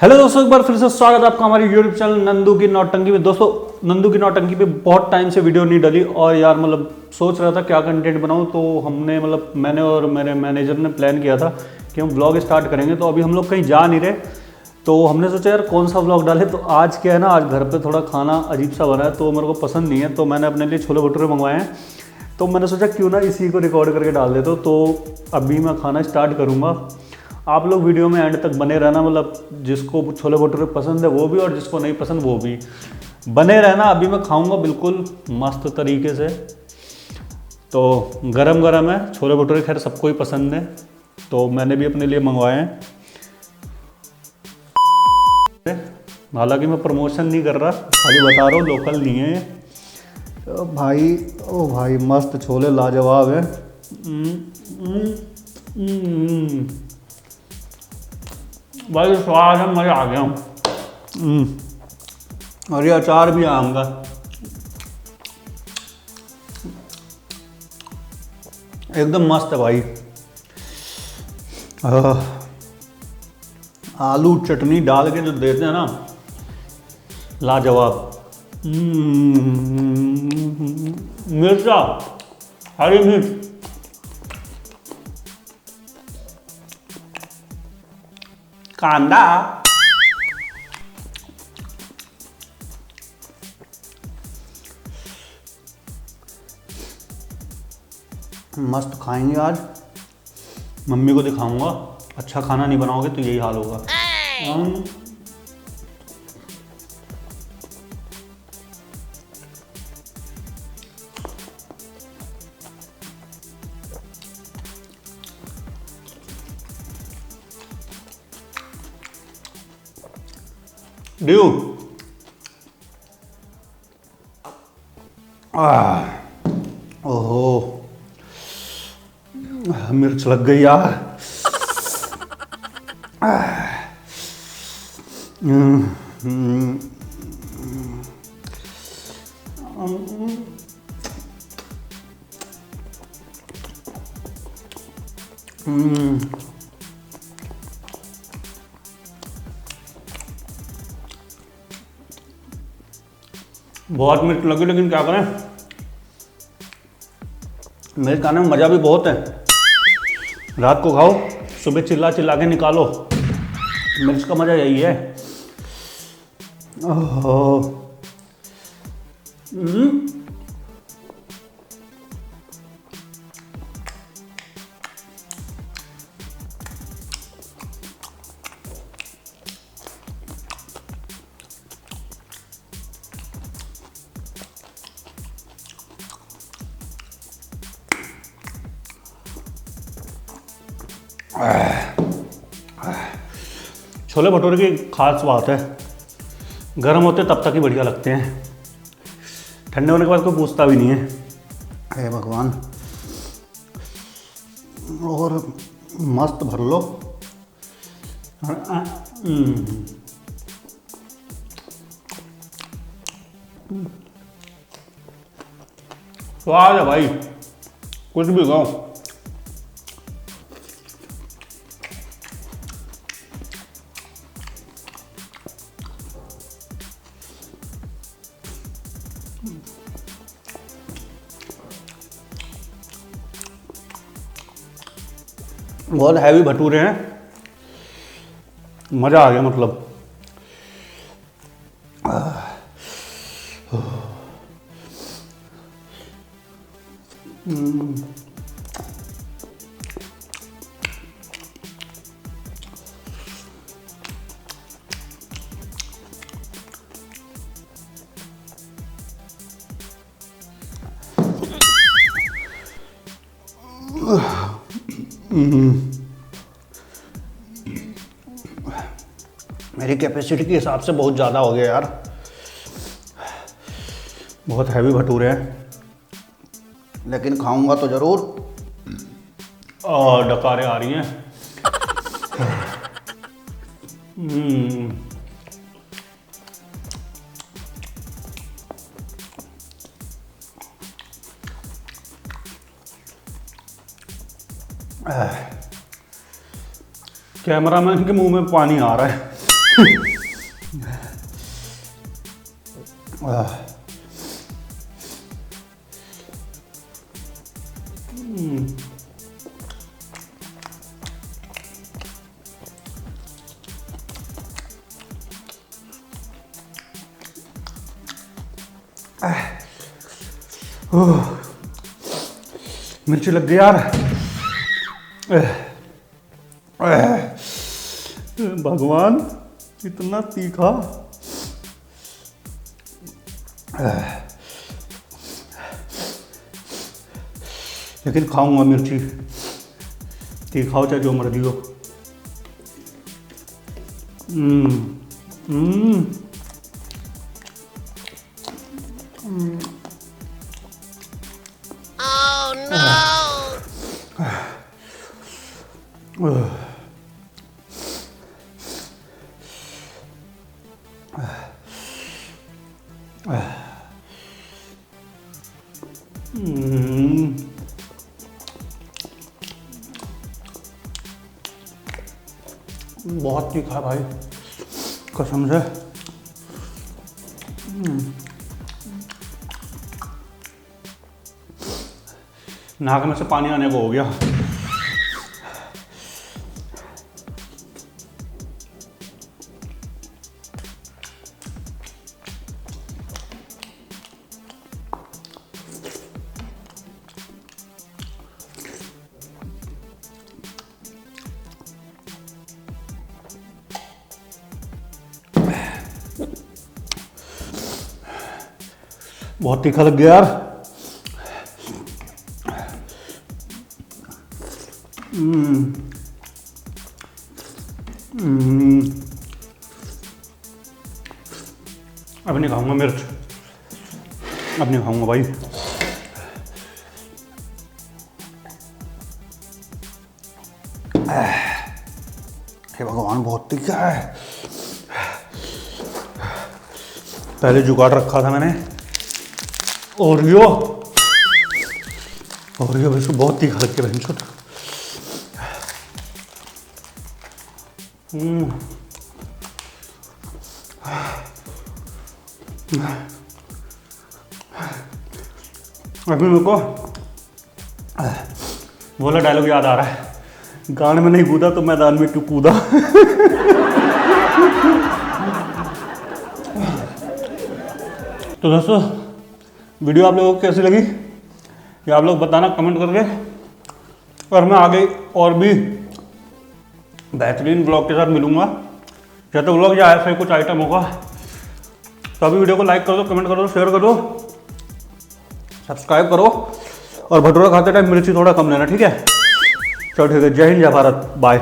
Hello दोस्तों, एक बार फिर से स्वागत है आपका हमारे यूट्यूब चैनल नंदू की नौटंकी में। दोस्तों, नंदू की नौटंकी पे बहुत टाइम से वीडियो नहीं डली और यार सोच रहा था क्या कंटेंट बनाऊं। तो हमने मैंने और मेरे मैनेजर ने प्लान किया था कि हम व्लॉग स्टार्ट करेंगे। तो अभी हम लोग कहीं जा नहीं रहे, तो हमने सोचा यार कौन सा व्लॉग डाले। तो आज क्या है ना, आज घर पर थोड़ा खाना अजीब सा बना है तो मेरे को पसंद नहीं है, तो मैंने अपने लिए छोले भटूरे मंगवाए हैं। तो मैंने सोचा क्यों ना इसी को रिकॉर्ड करके डाल देता हूँ। तो अभी मैं खाना स्टार्ट करूँगा। आप लोग वीडियो में एंड तक बने रहना, जिसको छोले भटूरे पसंद है वो भी और जिसको नहीं पसंद वो भी बने रहना। अभी मैं खाऊंगा बिल्कुल मस्त तरीके से। तो गरम गरम है छोले भटूरे, खैर सबको ही पसंद है, तो मैंने भी अपने लिए मंगवाए हैं। हालांकि मैं प्रमोशन नहीं कर रहा, खाली बता रहा हूँ, लोकल नहीं है तो भाई। ओ भाई, मस्त छोले लाजवाब है। भाई स्वाद है, मज़ा आ गया। और ये अचार भी आम का एकदम मस्त है भाई। आलू चटनी डाल के जो देते हैं ना, लाजवाब। मिर्चा, हरी मिर्च, कांदा, मस्त खाएंगे आज। मम्मी को दिखाऊंगा, अच्छा खाना नहीं बनाओगे तो यही हाल होगा। ड्यू ओहो, मिर्च लग गई यार। बहुत मिर्च लगी, लेकिन क्या करें, मिर्च खाने में मज़ा भी बहुत है। रात को खाओ, सुबह चिल्ला चिल्ला के निकालो, मिर्च का मज़ा यही है। ओहो। छोले भटूरे की खास बात है, गर्म होते तब तक ही बढ़िया लगते हैं, ठंडे होने के बाद कोई पूछता भी नहीं है। हे भगवान। और मस्त भर लो। स्वाद है भाई, कुछ भी खाओ। बहुत हैवी भटूरे हैं, मज़ा आ गया मेरी कैपेसिटी के हिसाब से बहुत ज़्यादा हो गया यार। बहुत हैवी भटूरे हैं, लेकिन खाऊंगा तो ज़रूर। और डकारें आ रही हैं। कैमरामैन के मुंह में पानी आ रहा है। मिर्ची लग गई यार। भगवान इतना तीखा। लेकिन खाऊंगा मिर्ची, तीखा हो चाहे जो मर्जी हो। बहुत तीखा है भाई, कसम से। नाक में से पानी आने को हो गया। बहुत तीखा लग गया यार। अब नहीं खाऊंगा मिर्च, अब नहीं खाऊंगा भाई। हे भगवान, बहुत तीखा है। पहले जुगाड़ रखा था मैंने ओरियो वैसे बहुत तीखा लग के बहन छोटा। अभी मेरे को बोला डायलॉग याद आ रहा है, गाने में नहीं कूदा तो मैदान में क्यों कूदा। तो दोस्तों, वीडियो आप लोगों को कैसी लगी ये आप लोग बताना कमेंट करके। और मैं आगे और भी बेहतरीन ब्लॉग के साथ मिलूंगा, या तो ब्लॉग या ऐसा ही कुछ आइटम होगा। तो अभी वीडियो को लाइक कर दो, कमेंट कर दो, शेयर कर दो, सब्सक्राइब करो, और भटूरा खाते टाइम मिर्ची थोड़ा कम लेना, ठीक है? चलो ठीक है, जय हिंद, जय भारत, बाय।